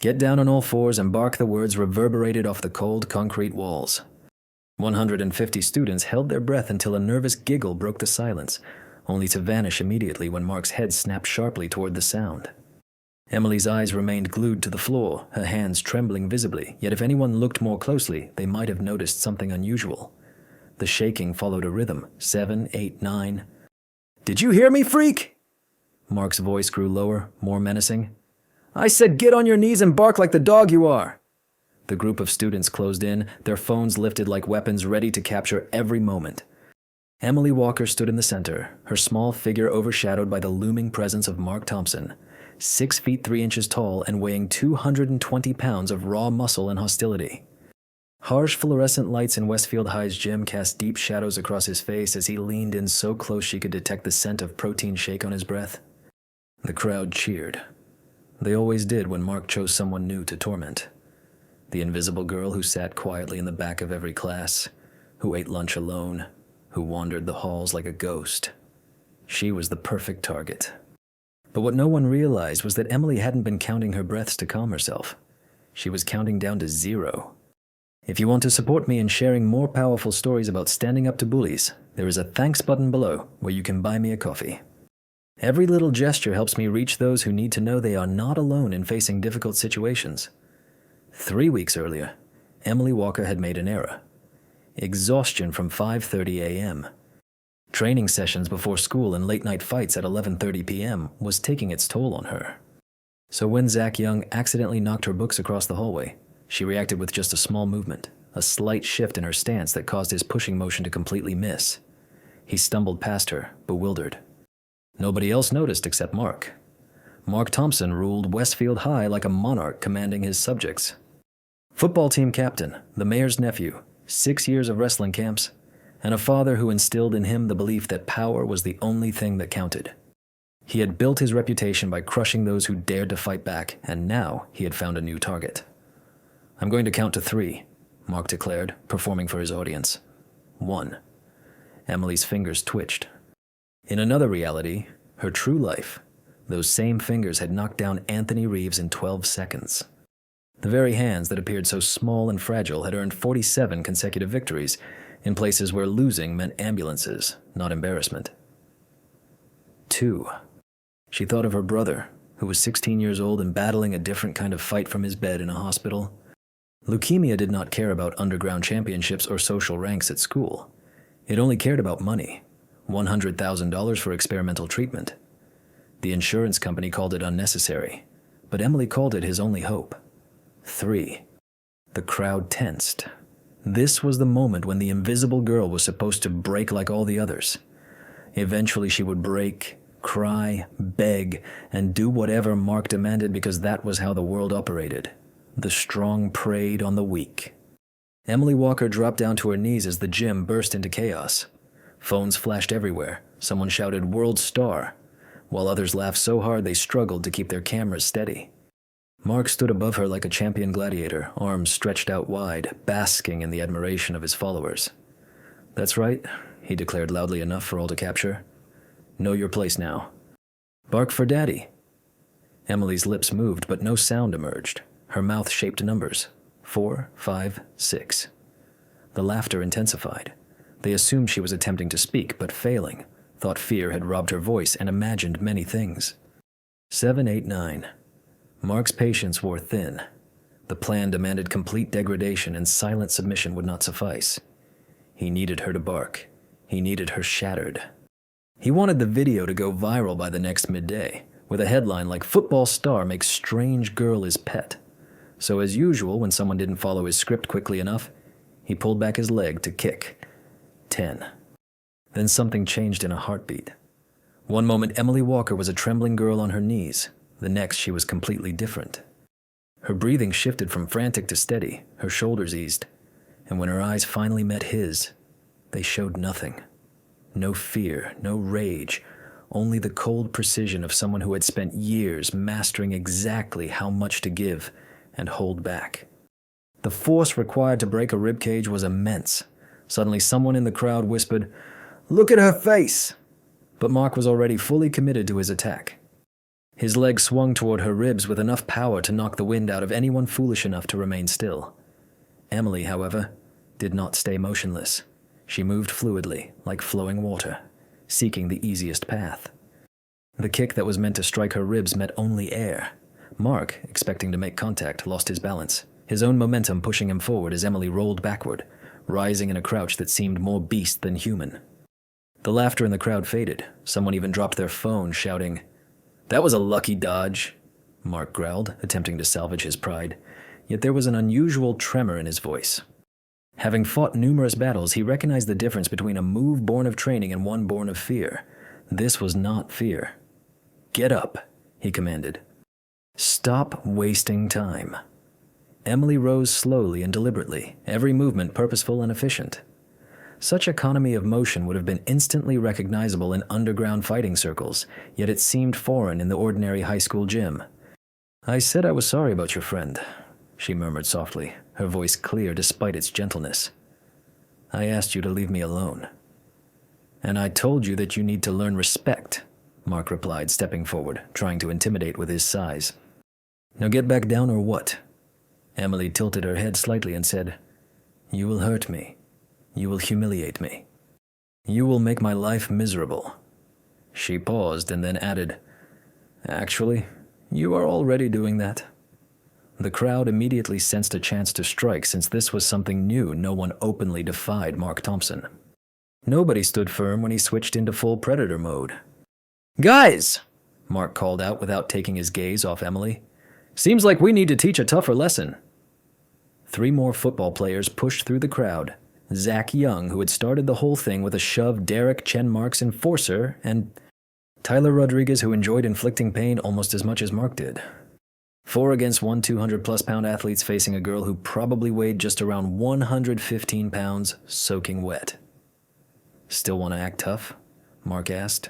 Get down on all fours and bark. The words reverberated off the cold concrete walls. 150 students held their breath until a nervous giggle broke the silence, only to vanish immediately when Mark's head snapped sharply toward the sound. Emily's eyes remained glued to the floor, her hands trembling visibly, yet if anyone looked more closely, they might have noticed something unusual. The shaking followed a rhythm, 7, 8, 9. "Did you hear me, freak?" Mark's voice grew lower, more menacing. "I said get on your knees and bark like the dog you are." The group of students closed in, their phones lifted like weapons ready to capture every moment. Emily Walker stood in the center, her small figure overshadowed by the looming presence of Mark Thompson, 6 feet 3 inches tall and weighing 220 pounds of raw muscle and hostility. Harsh fluorescent lights in Westfield High's gym cast deep shadows across his face as he leaned in so close she could detect the scent of protein shake on his breath. The crowd cheered. They always did when Mark chose someone new to torment. The invisible girl who sat quietly in the back of every class, who ate lunch alone, who wandered the halls like a ghost. She was the perfect target. But what no one realized was that Emily hadn't been counting her breaths to calm herself. She was counting down to 0. If you want to support me in sharing more powerful stories about standing up to bullies, there is a thanks button below where you can buy me a coffee. Every little gesture helps me reach those who need to know they are not alone in facing difficult situations. 3 weeks earlier, Emily Walker had made an error. Exhaustion from 5:30 a.m. Training sessions before school and late-night fights at 11:30 p.m. was taking its toll on her. So when Zach Young accidentally knocked her books across the hallway, she reacted with just a small movement, a slight shift in her stance that caused his pushing motion to completely miss. He stumbled past her, bewildered. Nobody else noticed except Mark. Mark Thompson ruled Westfield High like a monarch commanding his subjects. Football team captain, the mayor's nephew, 6 years of wrestling camps, and a father who instilled in him the belief that power was the only thing that counted. He had built his reputation by crushing those who dared to fight back, and now he had found a new target. "I'm going to count to 3, Mark declared, performing for his audience. 1. Emily's fingers twitched. In another reality, her true life, those same fingers had knocked down Anthony Reeves in 12 seconds. The very hands that appeared so small and fragile had earned 47 consecutive victories in places where losing meant ambulances, not embarrassment. 2. She thought of her brother, who was 16 years old and battling a different kind of fight from his bed in a hospital. Leukemia did not care about underground championships or social ranks at school. It only cared about money, $100,000 for experimental treatment. The insurance company called it unnecessary, but Emily called it his only hope. 3. The crowd tensed. This was the moment when the invisible girl was supposed to break like all the others. Eventually she would break, cry, beg, and do whatever Mark demanded because that was how the world operated. The strong preyed on the weak. Emily Walker dropped down to her knees as the gym burst into chaos. Phones flashed everywhere. Someone shouted, "World Star," while others laughed so hard they struggled to keep their cameras steady. Mark stood above her like a champion gladiator, arms stretched out wide, basking in the admiration of his followers. "That's right," he declared loudly enough for all to capture. "Know your place now. Bark for Daddy." Emily's lips moved, but no sound emerged. Her mouth shaped numbers. 4, 5, 6. The laughter intensified. They assumed she was attempting to speak, but failing, thought fear had robbed her voice and imagined many things. 7, 8, 9. Mark's patience wore thin. The plan demanded complete degradation, and silent submission would not suffice. He needed her to bark. He needed her shattered. He wanted the video to go viral by the next midday, with a headline like "Football Star Makes Strange Girl His Pet." So as usual, when someone didn't follow his script quickly enough, he pulled back his leg to kick. 10. Then something changed in a heartbeat. One moment Emily Walker was a trembling girl on her knees. The next she was completely different. Her breathing shifted from frantic to steady, her shoulders eased, and when her eyes finally met his, they showed nothing. No fear, no rage, only the cold precision of someone who had spent years mastering exactly how much to give and hold back. The force required to break a ribcage was immense. Suddenly someone in the crowd whispered, "Look at her face!" But Mark was already fully committed to his attack. His leg swung toward her ribs with enough power to knock the wind out of anyone foolish enough to remain still. Emily, however, did not stay motionless. She moved fluidly, like flowing water, seeking the easiest path. The kick that was meant to strike her ribs met only air. Mark, expecting to make contact, lost his balance, his own momentum pushing him forward as Emily rolled backward, rising in a crouch that seemed more beast than human. The laughter in the crowd faded. Someone even dropped their phone, shouting, "That was a lucky dodge," Mark growled, attempting to salvage his pride. Yet there was an unusual tremor in his voice. Having fought numerous battles, he recognized the difference between a move born of training and one born of fear. This was not fear. "Get up," he commanded. "Stop wasting time." Emily rose slowly and deliberately, every movement purposeful and efficient. Such economy of motion would have been instantly recognizable in underground fighting circles, yet it seemed foreign in the ordinary high school gym. "I said I was sorry about your friend," she murmured softly, her voice clear despite its gentleness. "I asked you to leave me alone." "And I told you that you need to learn respect," Mark replied, stepping forward, trying to intimidate with his size. "Now get back down or what?" Emily tilted her head slightly and said, "You will hurt me. You will humiliate me. You will make my life miserable." She paused and then added, "Actually, you are already doing that." The crowd immediately sensed a chance to strike since this was something new. No one openly defied Mark Thompson. Nobody stood firm when he switched into full predator mode. "Guys!" Mark called out without taking his gaze off Emily. "Seems like we need to teach a tougher lesson." 3 more football players pushed through the crowd. Zach Young, who had started the whole thing with a shove, Derek, Chen Mark's enforcer, and Tyler Rodriguez, who enjoyed inflicting pain almost as much as Mark did. 4 against 1 200-plus-pound athletes facing a girl who probably weighed just around 115 pounds, soaking wet. "Still want to act tough?" Mark asked.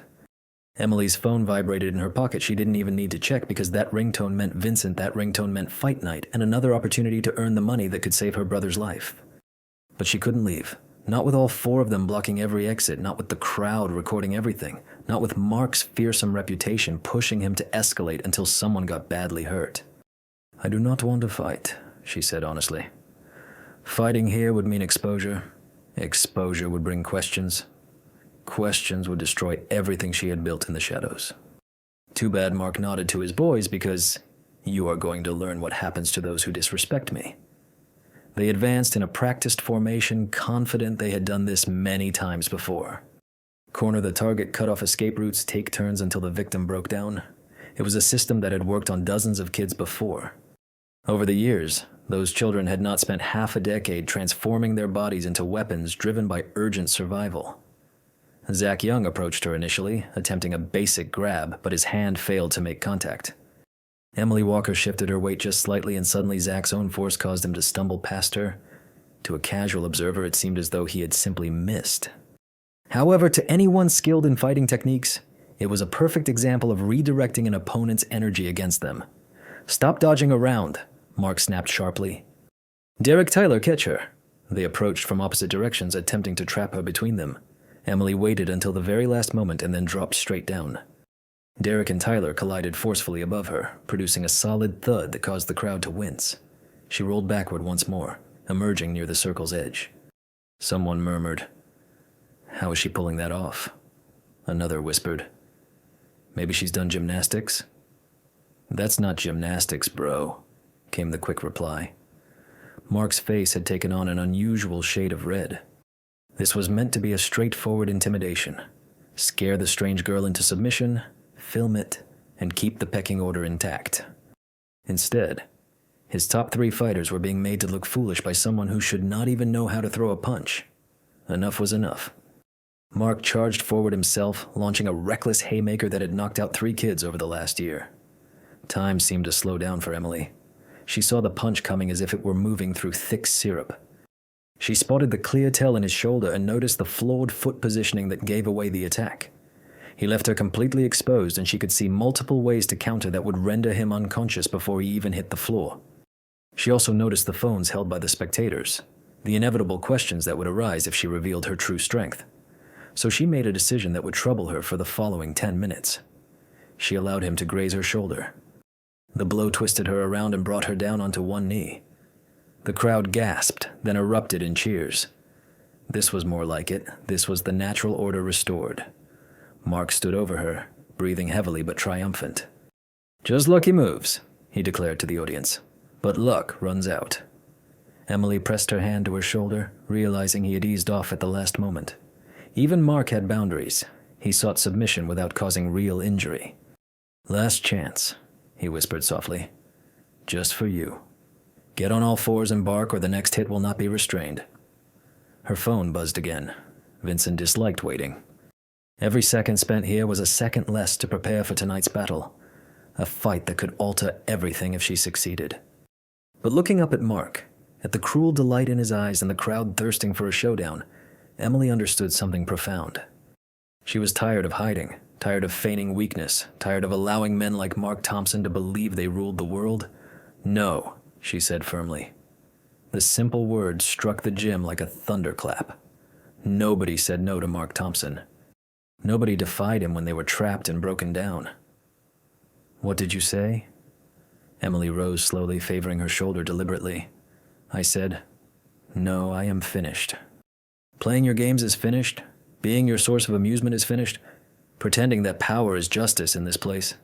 Emily's phone vibrated in her pocket. She didn't even need to check because that ringtone meant Vincent, that ringtone meant fight night, and another opportunity to earn the money that could save her brother's life. But she couldn't leave. Not with all 4 of them blocking every exit, not with the crowd recording everything, not with Mark's fearsome reputation pushing him to escalate until someone got badly hurt. "I do not want to fight," she said honestly. "Fighting here would mean exposure. Exposure would bring questions. Questions would destroy everything she had built in the shadows." Too bad Mark nodded to his boys because you are going to learn what happens to those who disrespect me. They advanced in a practiced formation, confident they had done this many times before. Corner the target, cut off escape routes, take turns until the victim broke down. It was a system that had worked on dozens of kids before. Over the years, those children had not spent half a decade transforming their bodies into weapons driven by urgent survival. Zach Young approached her initially, attempting a basic grab, but his hand failed to make contact. Emily Walker shifted her weight just slightly, and suddenly Zach's own force caused him to stumble past her. To a casual observer, it seemed as though he had simply missed. However, to anyone skilled in fighting techniques, it was a perfect example of redirecting an opponent's energy against them. "Stop dodging around," Mark snapped sharply. "Derek, Tyler, catch her." They approached from opposite directions, attempting to trap her between them. Emily waited until the very last moment and then dropped straight down. Derek and Tyler collided forcefully above her, producing a solid thud that caused the crowd to wince. She rolled backward once more, emerging near the circle's edge. Someone murmured, "How is she pulling that off?" Another whispered, "Maybe she's done gymnastics?" "That's not gymnastics, bro," came the quick reply. Mark's face had taken on an unusual shade of red. This was meant to be a straightforward intimidation. Scare the strange girl into submission, film it, and keep the pecking order intact. Instead, his top 3 fighters were being made to look foolish by someone who should not even know how to throw a punch. Enough was enough. Mark charged forward himself, launching a reckless haymaker that had knocked out 3 kids over the last year. Time seemed to slow down for Emily. She saw the punch coming as if it were moving through thick syrup. She spotted the clear tell in his shoulder and noticed the flawed foot positioning that gave away the attack. He left her completely exposed, and she could see multiple ways to counter that would render him unconscious before he even hit the floor. She also noticed the phones held by the spectators, the inevitable questions that would arise if she revealed her true strength. So she made a decision that would trouble her for the following 10 minutes. she allowed him to graze her shoulder. The blow twisted her around and brought her down onto one knee. The crowd gasped, then erupted in cheers. This was more like it. This was the natural order restored. Mark stood over her, breathing heavily but triumphant. "Just lucky moves," he declared to the audience. "But luck runs out." Emily pressed her hand to her shoulder, realizing he had eased off at the last moment. Even Mark had boundaries. He sought submission without causing real injury. "Last chance," he whispered softly. "Just for you. Get on all fours and bark, or the next hit will not be restrained." Her phone buzzed again. Vincent disliked waiting. Every second spent here was a second less to prepare for tonight's battle. A fight that could alter everything if she succeeded. But looking up at Mark, at the cruel delight in his eyes and the crowd thirsting for a showdown, Emily understood something profound. She was tired of hiding, tired of feigning weakness, tired of allowing men like Mark Thompson to believe they ruled the world. "No," she said firmly. The simple words struck the gym like a thunderclap. Nobody said no to Mark Thompson. Nobody defied him when they were trapped and broken down. "What did you say?" Emily rose slowly, favoring her shoulder deliberately. "I said, no, I am finished. Playing your games is finished. Being your source of amusement is finished. Pretending that power is justice in this place.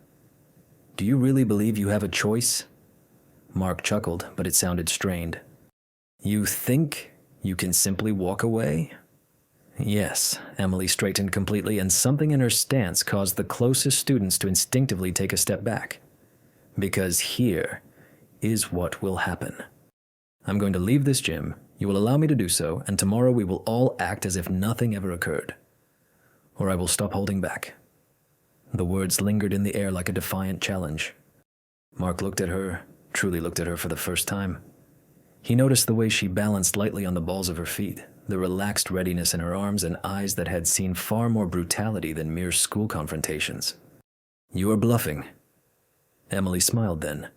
Do you really believe you have a choice?" Mark chuckled, but it sounded strained. "You think you can simply walk away?" Yes, Emily straightened completely, and something in her stance caused the closest students to instinctively take a step back. "Because here is what will happen. I'm going to leave this gym, you will allow me to do so, and tomorrow we will all act as if nothing ever occurred. Or I will stop holding back." The words lingered in the air like a defiant challenge. Mark looked at her, truly looked at her for the first time. He noticed the way she balanced lightly on the balls of her feet, the relaxed readiness in her arms and eyes that had seen far more brutality than mere school confrontations. "You are bluffing." Emily smiled then.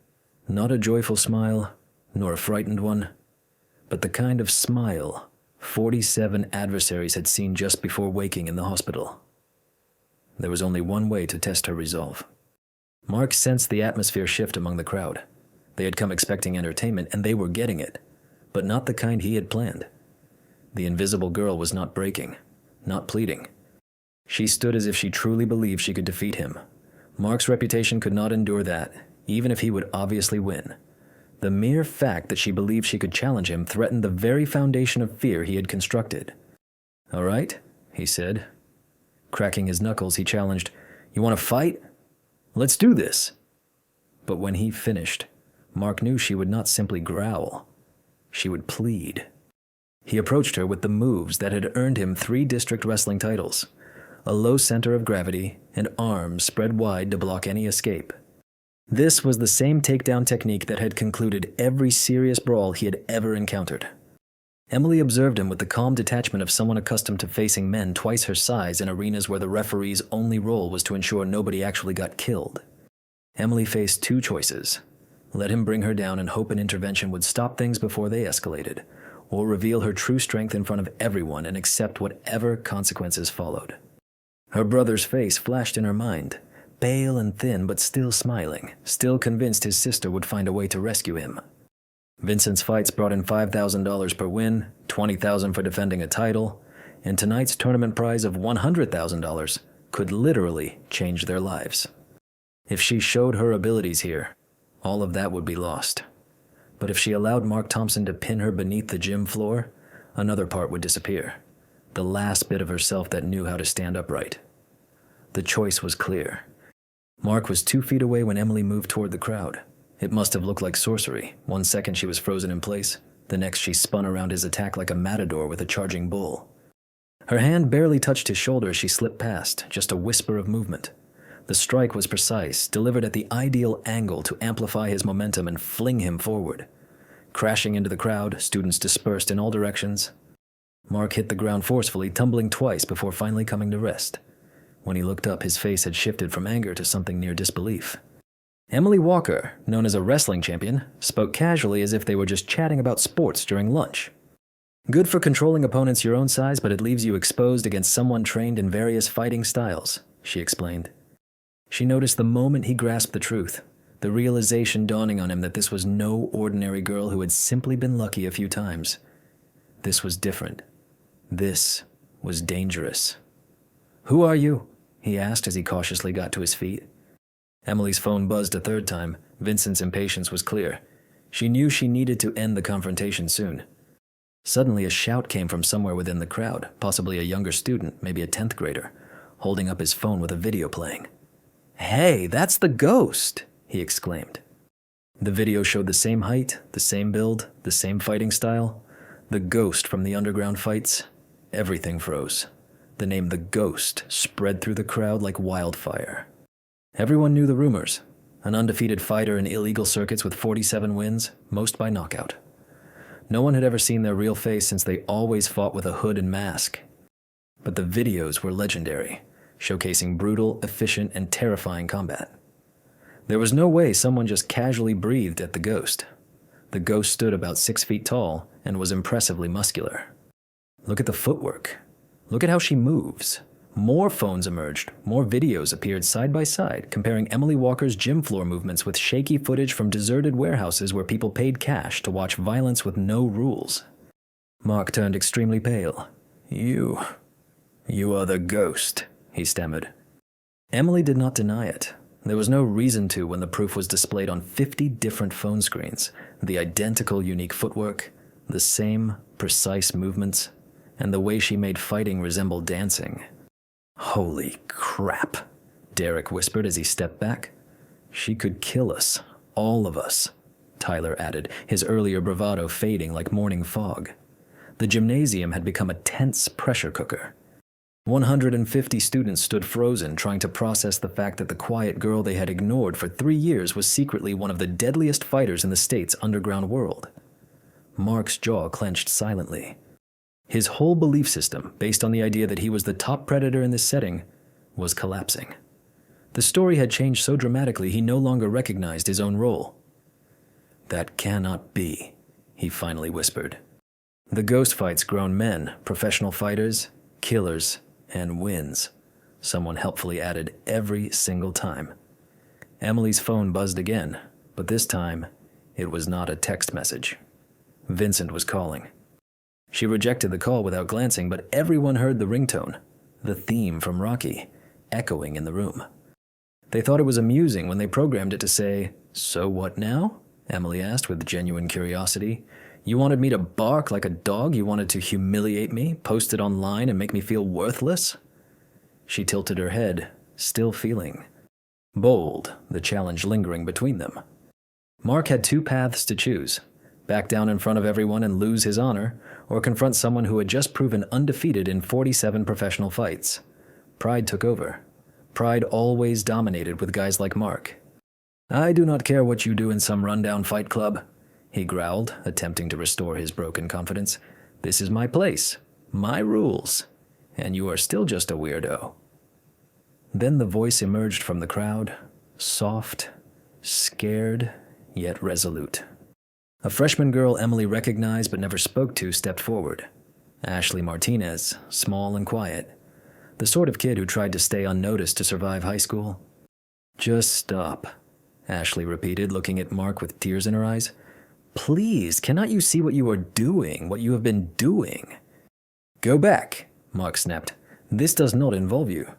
Not a joyful smile, nor a frightened one, but the kind of smile 47 adversaries had seen just before waking in the hospital. There was only one way to test her resolve. Mark sensed the atmosphere shift among the crowd. They had come expecting entertainment, and they were getting it, but not the kind he had planned. The invisible girl was not breaking, not pleading. She stood as if she truly believed she could defeat him. Mark's reputation could not endure that, even if he would obviously win. The mere fact that she believed she could challenge him threatened the very foundation of fear he had constructed. "All right," he said. Cracking his knuckles, he challenged, "You want to fight? Let's do this." But when he finished, Mark knew she would not simply growl. She would plead. He approached her with the moves that had earned him 3 district wrestling titles, a low center of gravity, and arms spread wide to block any escape. This was the same takedown technique that had concluded every serious brawl he had ever encountered. Emily observed him with the calm detachment of someone accustomed to facing men twice her size in arenas where the referee's only role was to ensure nobody actually got killed. Emily faced 2 choices. Let him bring her down and hope an intervention would stop things before they escalated, or reveal her true strength in front of everyone and accept whatever consequences followed. Her brother's face flashed in her mind, pale and thin but still smiling, still convinced his sister would find a way to rescue him. Vincent's fights brought in $5,000 per win, $20,000 for defending a title, and tonight's tournament prize of $100,000 could literally change their lives. If she showed her abilities here, all of that would be lost. But if she allowed Mark Thompson to pin her beneath the gym floor, another part would disappear. The last bit of herself that knew how to stand upright. The choice was clear. Mark was 2 feet away when Emily moved toward the crowd. It must have looked like sorcery. 1 second she was frozen in place. The next she spun around his attack like a matador with a charging bull. Her hand barely touched his shoulder as she slipped past, just a whisper of movement. The strike was precise, delivered at the ideal angle to amplify his momentum and fling him forward. Crashing into the crowd, students dispersed in all directions. Mark hit the ground forcefully, tumbling twice before finally coming to rest. When he looked up, his face had shifted from anger to something near disbelief. Emily Walker, known as a wrestling champion, spoke casually as if they were just chatting about sports during lunch. "Good for controlling opponents your own size, but it leaves you exposed against someone trained in various fighting styles," she explained. She noticed the moment he grasped the truth, the realization dawning on him that this was no ordinary girl who had simply been lucky a few times. This was different. This was dangerous. "Who are you?" he asked as he cautiously got to his feet. Emily's phone buzzed a third time. Vincent's impatience was clear. She knew she needed to end the confrontation soon. Suddenly, a shout came from somewhere within the crowd, possibly a younger student, maybe a 10th grader, holding up his phone with a video playing. "Hey, that's the ghost!" he exclaimed. The video showed the same height, the same build, the same fighting style. The ghost from the underground fights. Everything froze. The name The Ghost spread through the crowd like wildfire. Everyone knew the rumors. An undefeated fighter in illegal circuits with 47 wins, most by knockout. No one had ever seen their real face since they always fought with a hood and mask. But the videos were legendary, showcasing brutal, efficient, and terrifying combat. There was no way someone just casually breathed at the ghost. The ghost stood about 6 feet tall and was impressively muscular. Look at the footwork. Look at how she moves. More phones emerged, more videos appeared side by side, comparing Emily Walker's gym floor movements with shaky footage from deserted warehouses where people paid cash to watch violence with no rules. Mark turned extremely pale. You are the ghost," he stammered. Emily did not deny it. There was no reason to when the proof was displayed on 50 different phone screens. The identical unique footwork, the same precise movements, and the way she made fighting resemble dancing. "Holy crap," Derek whispered as he stepped back. "She could kill us, all of us," Tyler added, his earlier bravado fading like morning fog. The gymnasium had become a tense pressure cooker. 150 students stood frozen, trying to process the fact that the quiet girl they had ignored for 3 years was secretly one of the deadliest fighters in the state's underground world. Mark's jaw clenched silently. His whole belief system, based on the idea that he was the top predator in this setting, was collapsing. The story had changed so dramatically he no longer recognized his own role. "That cannot be," he finally whispered. The ghost fights grown men, professional fighters, killers, and wins. Someone helpfully added every single time. Emily's phone buzzed again, but this time it was not a text message. Vincent was calling. She rejected the call without glancing, but everyone heard the ringtone, the theme from Rocky, echoing in the room. They thought it was amusing when they programmed it to say, "So what now?" Emily asked with genuine curiosity. "You wanted me to bark like a dog? You wanted to humiliate me, post it online, and make me feel worthless?" She tilted her head, still feeling bold, the challenge lingering between them. Mark had 2 paths to choose: back down in front of everyone and lose his honor, or confront someone who had just proven undefeated in 47 professional fights. Pride took over. Pride always dominated with guys like Mark. "I do not care what you do in some rundown fight club," he growled, attempting to restore his broken confidence. "This is my place, my rules, and you are still just a weirdo." Then the voice emerged from the crowd, soft, scared, yet resolute. A freshman girl Emily recognized but never spoke to stepped forward. Ashley Martinez, small and quiet. The sort of kid who tried to stay unnoticed to survive high school. "Just stop," Ashley repeated, looking at Mark with tears in her eyes. "Please, cannot you see what you are doing, what you have been doing?" "Go back," Mark snapped. "This does not involve you."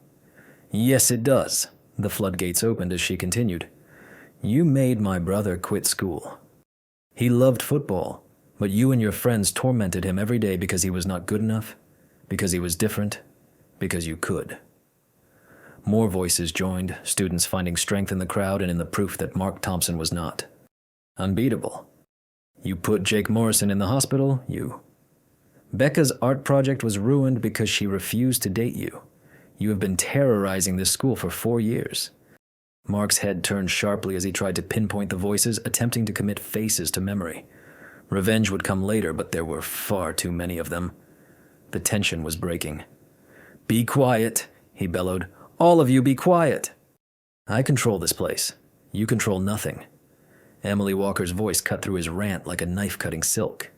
"Yes, it does." The floodgates opened as she continued. "You made my brother quit school. He loved football, but you and your friends tormented him every day because he was not good enough, because he was different, because you could." More voices joined, students finding strength in the crowd and in the proof that Mark Thompson was not. "Unbeatable. You put Jake Morrison in the hospital, you. Becca's art project was ruined because she refused to date you. You have been terrorizing this school for 4 years. Mark's head turned sharply as he tried to pinpoint the voices, attempting to commit faces to memory. Revenge would come later, but there were far too many of them. The tension was breaking. "Be quiet," he bellowed. "All of you be quiet." "I control this place. You control nothing." Emily Walker's voice cut through his rant like a knife cutting silk.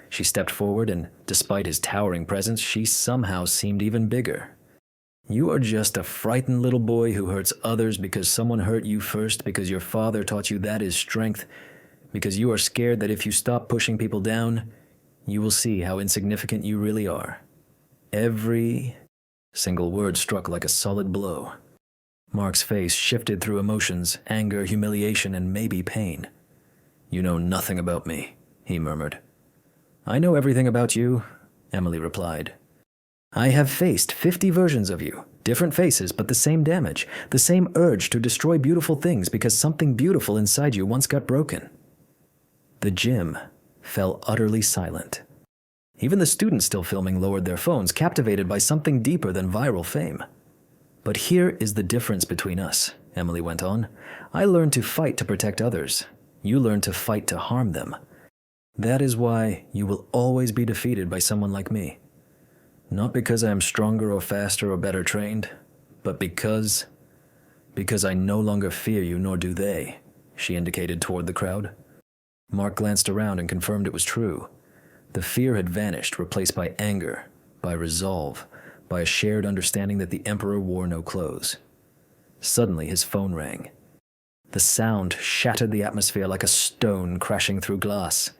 She stepped forward, and despite his towering presence, she somehow seemed even bigger. You are just a frightened little boy who hurts others because someone hurt you first, because your father taught you that is strength, because you are scared that if you stop pushing people down, you will see how insignificant you really are. Every single word struck like a solid blow. Mark's face shifted through emotions, anger, humiliation, and maybe pain. "You know nothing about me," he murmured. "I know everything about you," Emily replied. "I have faced 50 versions of you, different faces but the same damage, the same urge to destroy beautiful things because something beautiful inside you once got broken." The gym fell utterly silent. Even the students still filming lowered their phones, captivated by something deeper than viral fame. "But here is the difference between us," Emily went on. "I learned to fight to protect others. You learned to fight to harm them. That is why you will always be defeated by someone like me. Not because I am stronger or faster or better trained, but because I no longer fear you, nor do they," she indicated toward the crowd. Mark glanced around and confirmed it was true. The fear had vanished, replaced by anger, by resolve, by a shared understanding that the Emperor wore no clothes. Suddenly his phone rang. The sound shattered the atmosphere like a stone crashing through glass.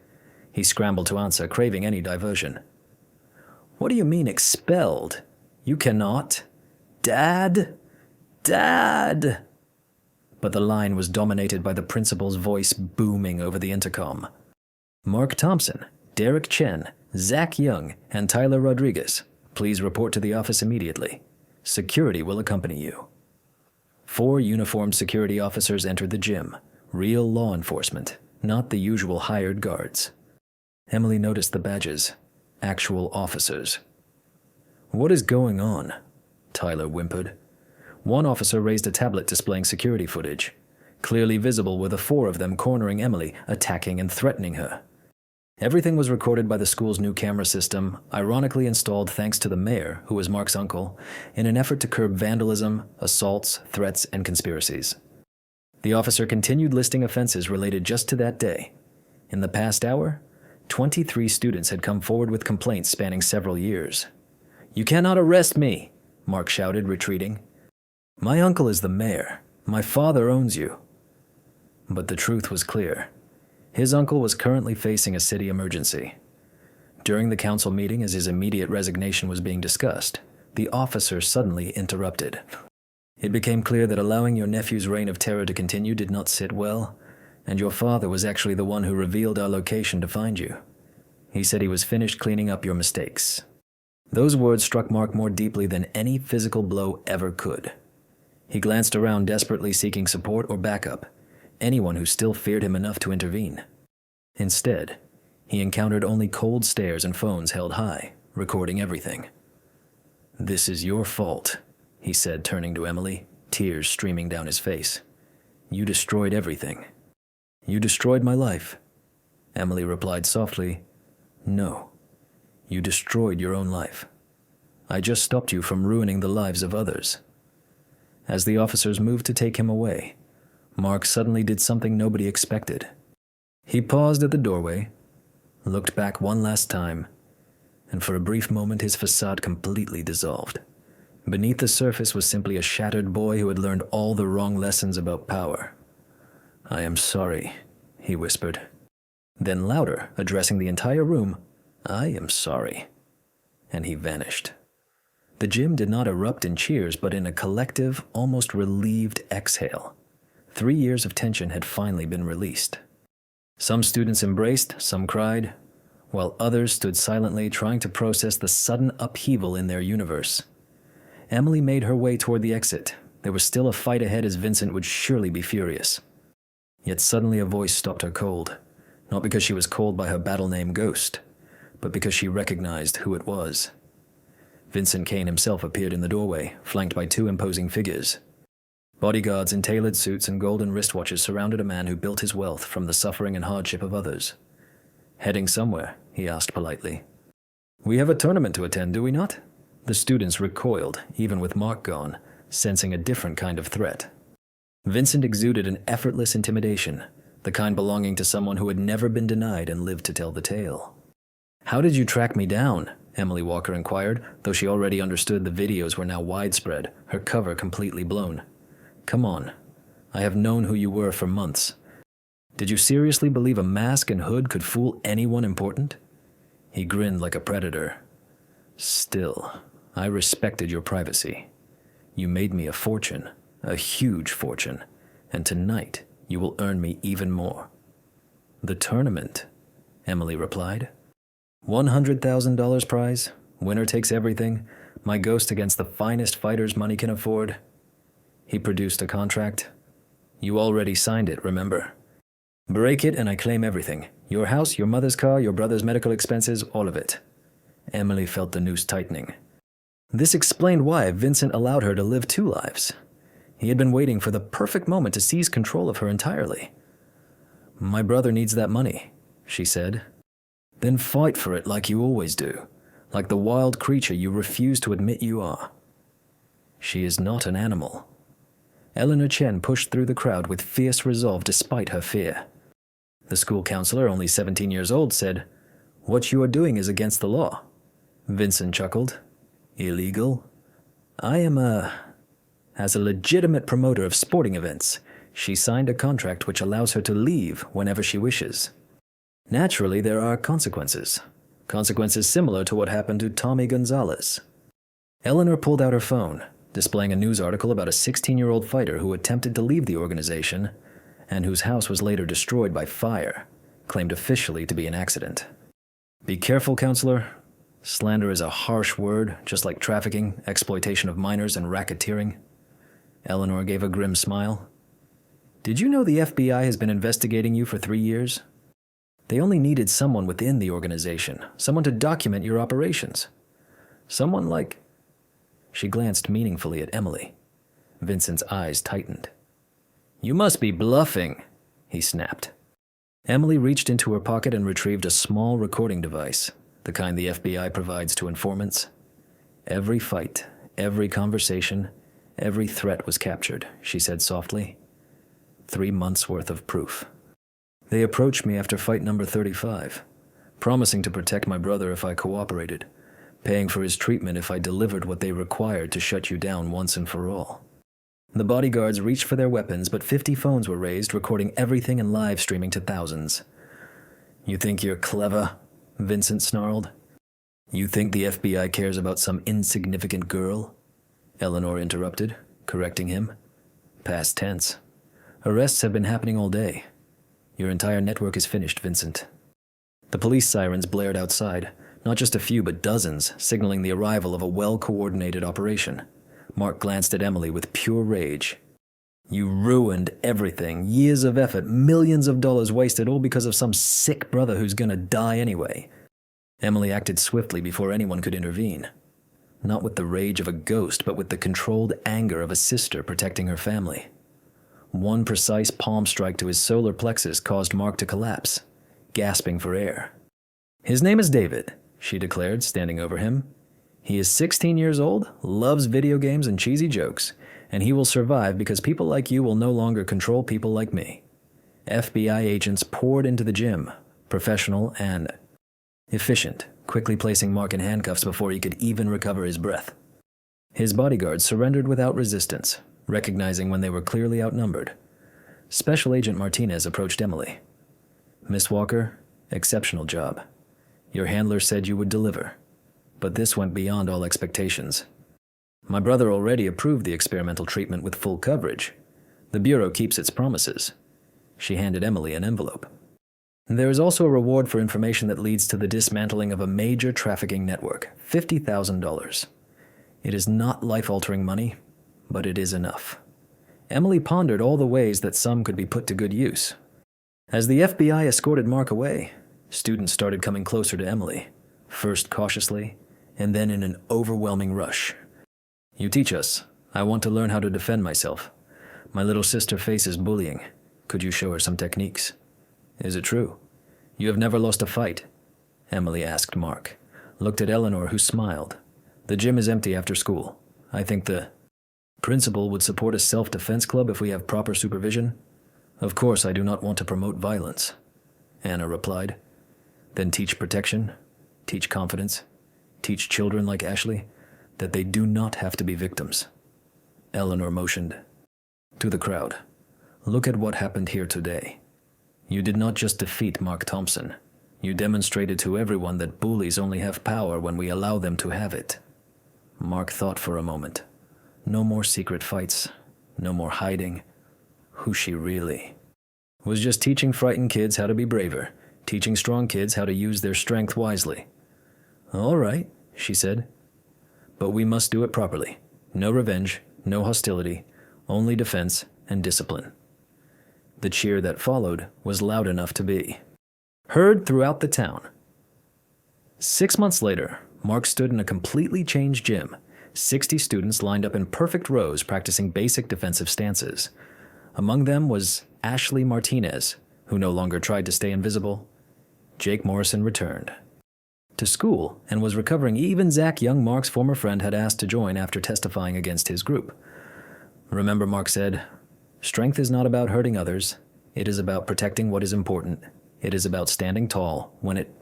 He scrambled to answer, craving any diversion. "What do you mean expelled? You cannot. Dad? Dad!" But the line was dominated by the principal's voice booming over the intercom. "Mark Thompson, Derek Chen, Zach Young, and Tyler Rodriguez, please report to the office immediately. Security will accompany you." 4 uniformed security officers entered the gym, real law enforcement, not the usual hired guards. Emily noticed the badges, actual officers. "What is going on?" Tyler whimpered. One officer raised a tablet displaying security footage. Clearly visible were the 4 of them cornering Emily, attacking and threatening her. Everything was recorded by the school's new camera system, ironically installed thanks to the mayor, who was Mark's uncle, in an effort to curb vandalism, assaults, threats, and conspiracies. The officer continued listing offenses related just to that day. In the past hour, 23 students had come forward with complaints spanning several years. "You cannot arrest me," Mark shouted, retreating. "My uncle is the mayor. My father owns you." But the truth was clear. His uncle was currently facing a city emergency. During the council meeting, as his immediate resignation was being discussed, the officer suddenly interrupted. "It became clear that allowing your nephew's reign of terror to continue did not sit well, and your father was actually the one who revealed our location to find you. He said he was finished cleaning up your mistakes." Those words struck Mark more deeply than any physical blow ever could. He glanced around, desperately seeking support or backup, anyone who still feared him enough to intervene. Instead, he encountered only cold stares and phones held high, recording everything. "This is your fault," he said, turning to Emily, tears streaming down his face. "You destroyed everything. You destroyed my life." Emily replied softly, "No, you destroyed your own life. I just stopped you from ruining the lives of others." As the officers moved to take him away, Mark suddenly did something nobody expected. He paused at the doorway, looked back one last time, and for a brief moment his facade completely dissolved. Beneath the surface was simply a shattered boy who had learned all the wrong lessons about power. "I am sorry," he whispered. Then louder, addressing the entire room, "I am sorry." And he vanished. The gym did not erupt in cheers, but in a collective, almost relieved exhale. 3 years of tension had finally been released. Some students embraced, some cried, while others stood silently trying to process the sudden upheaval in their universe. Emily made her way toward the exit. There was still a fight ahead, as Vincent would surely be furious. Yet suddenly a voice stopped her cold, not because she was called by her battle name Ghost, but because she recognized who it was. Vincent Kane himself appeared in the doorway, flanked by 2 imposing figures. Bodyguards in tailored suits and golden wristwatches surrounded a man who built his wealth from the suffering and hardship of others. "Heading somewhere?" he asked politely. "We have a tournament to attend, do we not?" The students recoiled, even with Mark gone, sensing a different kind of threat. Vincent exuded an effortless intimidation, the kind belonging to someone who had never been denied and lived to tell the tale. "How did you track me down?" Emily Walker inquired, though she already understood the videos were now widespread, her cover completely blown. Come on. I have known who you were for months. Did you seriously believe a mask and hood could fool anyone important? He grinned like a predator. Still, I respected your privacy. You made me a fortune, a huge fortune, and tonight you will earn me even more. The tournament, Emily replied. $100,000 prize, winner takes everything, my ghost against the finest fighters money can afford. He produced a contract. You already signed it, remember? Break it and I claim everything. Your house, your mother's car, your brother's medical expenses, all of it. Emily felt the noose tightening. This explained why Vincent allowed her to live two lives. He had been waiting for the perfect moment to seize control of her entirely. My brother needs that money, she said. Then fight for it like you always do, like the wild creature you refuse to admit you are. She is not an animal. Eleanor Chen pushed through the crowd with fierce resolve despite her fear. The school counselor, only 17 years old, said, "What you are doing is against the law." Vincent chuckled. "Illegal? I am As a legitimate promoter of sporting events, she signed a contract which allows her to leave whenever she wishes. Naturally, there are consequences. Consequences similar to what happened to Tommy Gonzalez." Eleanor pulled out her phone, displaying a news article about a 16-year-old fighter who attempted to leave the organization and whose house was later destroyed by fire, claimed officially to be an accident. Be careful, counselor. Slander is a harsh word, just like trafficking, exploitation of minors, and racketeering. Eleanor gave a grim smile. Did you know the FBI has been investigating you for 3 years? They only needed someone within the organization, someone to document your operations. Someone like... She glanced meaningfully at Emily. Vincent's eyes tightened. You must be bluffing, he snapped. Emily reached into her pocket and retrieved a small recording device, the kind the FBI provides to informants. Every fight, every conversation, every threat was captured, she said softly. 3 months' worth of proof. They approached me after fight number 35, promising to protect my brother if I cooperated, paying for his treatment if I delivered what they required to shut you down once and for all. The bodyguards reached for their weapons, but 50 phones were raised, recording everything and live streaming to thousands. You think you're clever? Vincent snarled. You think the FBI cares about some insignificant girl? Eleanor interrupted, correcting him. Past tense. Arrests have been happening all day. Your entire network is finished, Vincent. The police sirens blared outside, not just a few but dozens, signaling the arrival of a well-coordinated operation. Mark glanced at Emily with pure rage. You ruined everything, years of effort, millions of dollars wasted, all because of some sick brother who's gonna die anyway. Emily acted swiftly before anyone could intervene. Not with the rage of a ghost, but with the controlled anger of a sister protecting her family. One precise palm strike to his solar plexus caused Mark to collapse, gasping for air. His name is David, she declared, standing over him. He is 16 years old, loves video games and cheesy jokes, and he will survive because people like you will no longer control people like me. FBI agents poured into the gym, professional and efficient, quickly placing Mark in handcuffs before he could even recover his breath. His bodyguards surrendered without resistance, recognizing when they were clearly outnumbered. Special Agent Martinez approached Emily. Miss Walker, exceptional job. Your handler said you would deliver, but this went beyond all expectations. My brother already approved the experimental treatment with full coverage. The Bureau keeps its promises. She handed Emily an envelope. There is also a reward for information that leads to the dismantling of a major trafficking network, $50,000. It is not life-altering money, but it is enough. Emily pondered all the ways that some could be put to good use. As the FBI escorted Mark away, students started coming closer to Emily, first cautiously, and then in an overwhelming rush. You teach us. I want to learn how to defend myself. My little sister faces bullying. Could you show her some techniques? Is it true? You have never lost a fight? Emily asked Mark, looked at Eleanor, who smiled. The gym is empty after school. I think the principal would support a self-defense club if we have proper supervision. Of course, I do not want to promote violence, Anna replied. Then teach protection, teach confidence, Teach children like Ashley that they do not have to be victims. Eleanor motioned to the crowd. Look at what happened here today. You did not just defeat Mark Thompson. You demonstrated to everyone that bullies only have power when we allow them to have it. Mark thought for a moment. No more secret fights. No more hiding. Who she really was just teaching frightened kids how to be braver, teaching strong kids how to use their strength wisely. All right, she said. But we must do it properly. No revenge, no hostility, only defense and discipline. The cheer that followed was loud enough to be heard throughout the town. 6 months later, Mark stood in a completely changed gym. 60 students lined up in perfect rows practicing basic defensive stances. Among them was Ashley Martinez, who no longer tried to stay invisible. Jake Morrison returned to school and was recovering. Even Zach Young, Mark's former friend, had asked to join after testifying against his group. Remember, Mark said, strength is not about hurting others. It is about protecting what is important. It is about standing tall when it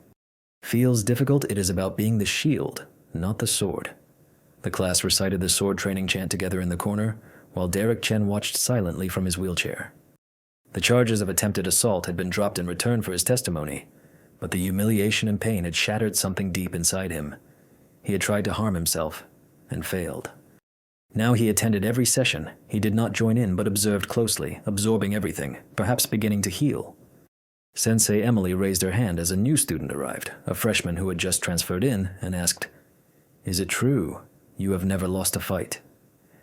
feels difficult. It is about being the shield, not the sword. The class recited the sword training chant together in the corner, while Derek Chen watched silently from his wheelchair. The charges of attempted assault had been dropped in return for his testimony, but the humiliation and pain had shattered something deep inside him. He had tried to harm himself, and failed. Now he attended every session. He did not join in, but observed closely, absorbing everything, perhaps beginning to heal. Sensei Emily raised her hand as a new student arrived, a freshman who had just transferred in, and asked, "Is it true you have never lost a fight?"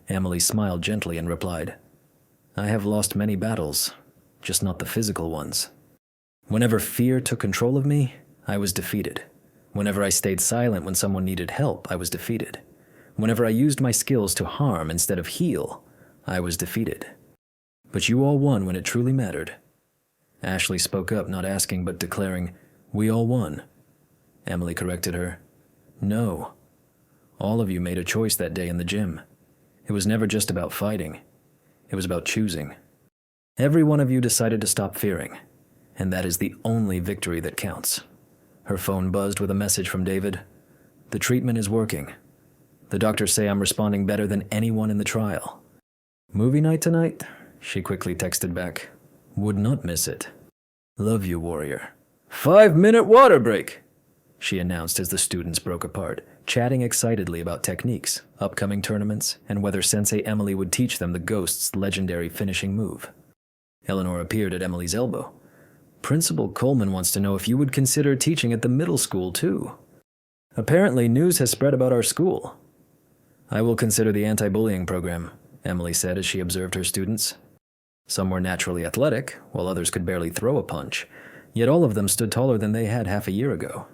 Emily smiled gently and replied, "I have lost many battles, just not the physical ones. Whenever fear took control of me, I was defeated. Whenever I stayed silent when someone needed help, I was defeated. Whenever I used my skills to harm instead of heal, I was defeated. But you all won when it truly mattered." Ashley spoke up, not asking but declaring, "We all won." Emily corrected her. "No. All of you made a choice that day in the gym. It was never just about fighting. It was about choosing. Every one of you decided to stop fearing, and that is the only victory that counts." Her phone buzzed with a message from David. "The treatment is working. The doctors say I'm responding better than anyone in the trial." "Movie night tonight?" she quickly texted back. "Would not miss it. Love you, warrior." 5-minute water break, she announced as the students broke apart, chatting excitedly about techniques, upcoming tournaments, and whether Sensei Emily would teach them the Ghost's legendary finishing move. Eleanor appeared at Emily's elbow. "Principal Coleman wants to know if you would consider teaching at the middle school, too. Apparently, news has spread about our school." "I will consider the anti-bullying program," Emily said as she observed her students. Some were naturally athletic, while others could barely throw a punch, yet all of them stood taller than they had half a year ago.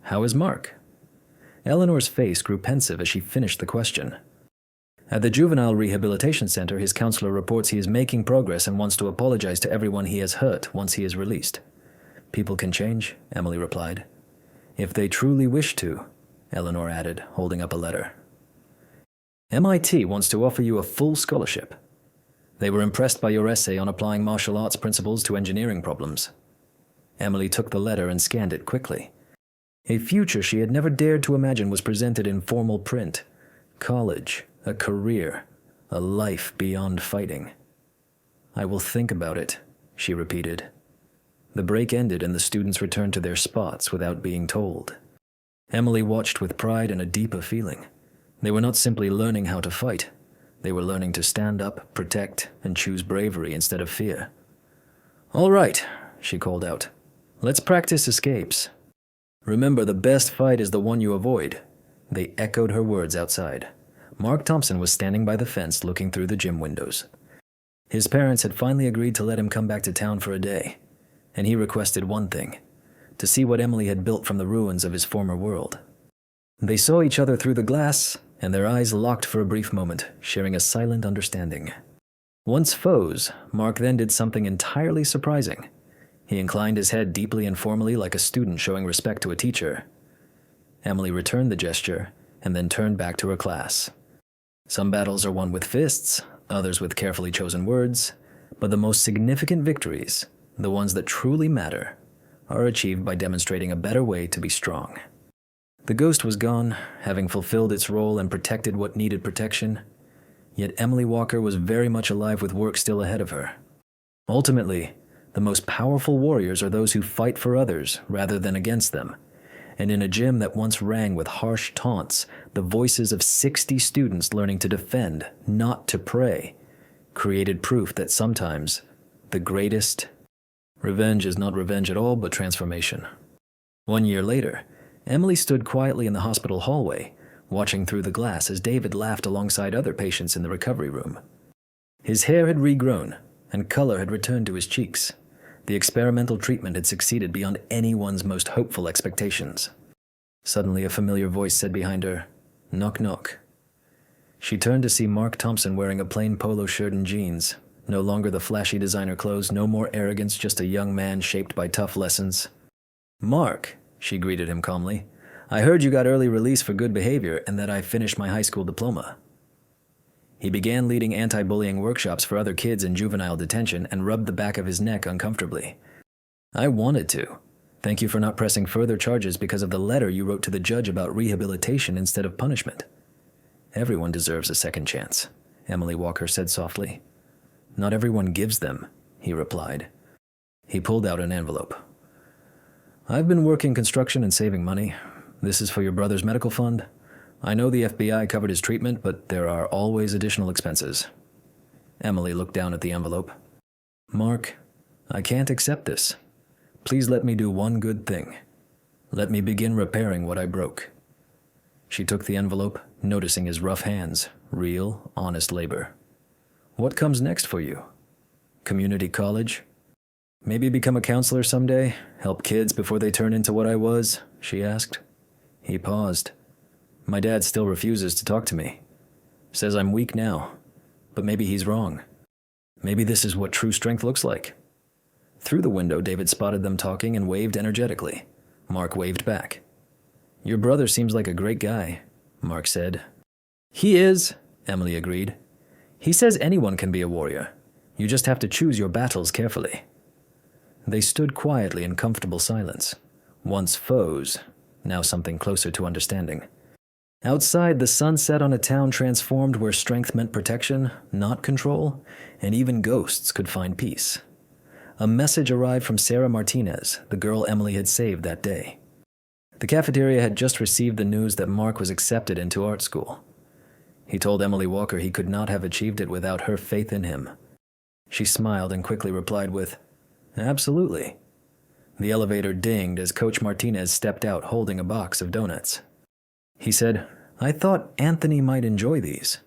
"How is Mark?" Eleanor's face grew pensive as she finished the question. "At the Juvenile Rehabilitation Center, his counselor reports he is making progress and wants to apologize to everyone he has hurt once he is released." "People can change," Emily replied. "If they truly wish to," Eleanor added, holding up a letter. "MIT wants to offer you a full scholarship. They were impressed by your essay on applying martial arts principles to engineering problems." Emily took the letter and scanned it quickly. A future she had never dared to imagine was presented in formal print. College, a career, a life beyond fighting. "I will think about it," she repeated. The break ended and the students returned to their spots without being told. Emily watched with pride and a deeper feeling. They were not simply learning how to fight. They were learning to stand up, protect, and choose bravery instead of fear. "All right," she called out. "Let's practice escapes. Remember, the best fight is the one you avoid." They echoed her words outside. Mark Thompson was standing by the fence looking through the gym windows. His parents had finally agreed to let him come back to town for a day, and he requested one thing: to see what Emily had built from the ruins of his former world. They saw each other through the glass, and their eyes locked for a brief moment, sharing a silent understanding. Once foes, Mark then did something entirely surprising. He inclined his head deeply and formally like a student showing respect to a teacher. Emily returned the gesture and then turned back to her class. Some battles are won with fists, others with carefully chosen words, but the most significant victories, the ones that truly matter, are achieved by demonstrating a better way to be strong. The ghost was gone, having fulfilled its role and protected what needed protection. Yet Emily Walker was very much alive with work still ahead of her. Ultimately, the most powerful warriors are those who fight for others rather than against them. And in a gym that once rang with harsh taunts, the voices of 60 students learning to defend, not to prey, created proof that sometimes the greatest revenge is not revenge at all, but transformation. 1 year later, Emily stood quietly in the hospital hallway, watching through the glass as David laughed alongside other patients in the recovery room. His hair had regrown, and color had returned to his cheeks. The experimental treatment had succeeded beyond anyone's most hopeful expectations. Suddenly, a familiar voice said behind her, "Knock, knock." She turned to see Mark Thompson wearing a plain polo shirt and jeans. No longer the flashy designer clothes, no more arrogance, just a young man shaped by tough lessons. "Mark," she greeted him calmly, "I heard you got early release for good behavior and that I finished my high school diploma." He began leading anti-bullying workshops for other kids in juvenile detention and rubbed the back of his neck uncomfortably. "I wanted to. Thank you for not pressing further charges because of the letter you wrote to the judge about rehabilitation instead of punishment." "Everyone deserves a second chance," Emily Walker said softly. "Not everyone gives them," he replied. He pulled out an envelope. "I've been working construction and saving money. This is for your brother's medical fund. I know the FBI covered his treatment, but there are always additional expenses." Emily looked down at the envelope. "Mark, I can't accept this. Please let me do one good thing. Let me begin repairing what I broke." She took the envelope, noticing his rough hands, real, honest labor. "What comes next for you? Community college? Maybe become a counselor someday, help kids before they turn into what I was?" she asked. He paused. "My dad still refuses to talk to me. Says I'm weak now, but maybe he's wrong. Maybe this is what true strength looks like." Through the window, David spotted them talking and waved energetically. Mark waved back. "Your brother seems like a great guy," Mark said. "He is," Emily agreed. "He says anyone can be a warrior. You just have to choose your battles carefully." They stood quietly in comfortable silence. Once foes, now something closer to understanding. Outside, the sun set on a town transformed where strength meant protection, not control, and even ghosts could find peace. A message arrived from Sarah Martinez, the girl Emily had saved that day. The cafeteria had just received the news that Mark was accepted into art school. He told Emily Walker he could not have achieved it without her faith in him. She smiled and quickly replied with, "Absolutely." The elevator dinged as Coach Martinez stepped out holding a box of donuts. He said, "I thought Anthony might enjoy these,"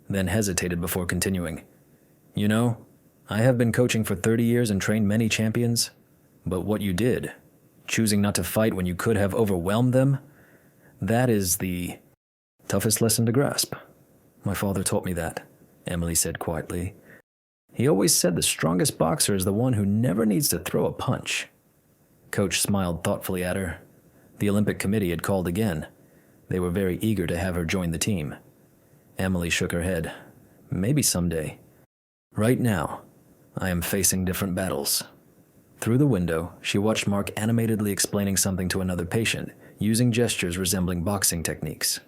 then hesitated before continuing. "You know, I have been coaching for 30 years and trained many champions, but what you did, choosing not to fight when you could have overwhelmed them, that is the toughest lesson to grasp. My father taught me that," Emily said quietly. "He always said the strongest boxer is the one who never needs to throw a punch." Coach smiled thoughtfully at her. The Olympic Committee had called again. They were very eager to have her join the team. Emily shook her head. "Maybe someday. Right now, I am facing different battles." Through the window, she watched Mark animatedly explaining something to another patient, using gestures resembling boxing techniques.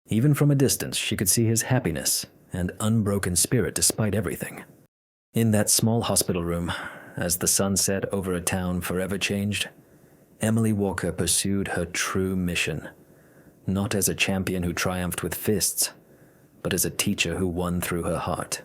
Even from a distance, she could see his happiness and unbroken spirit despite everything. In that small hospital room, as the sun set over a town forever changed, Emily Walker pursued her true mission, not as a champion who triumphed with fists, but as a teacher who won through her heart.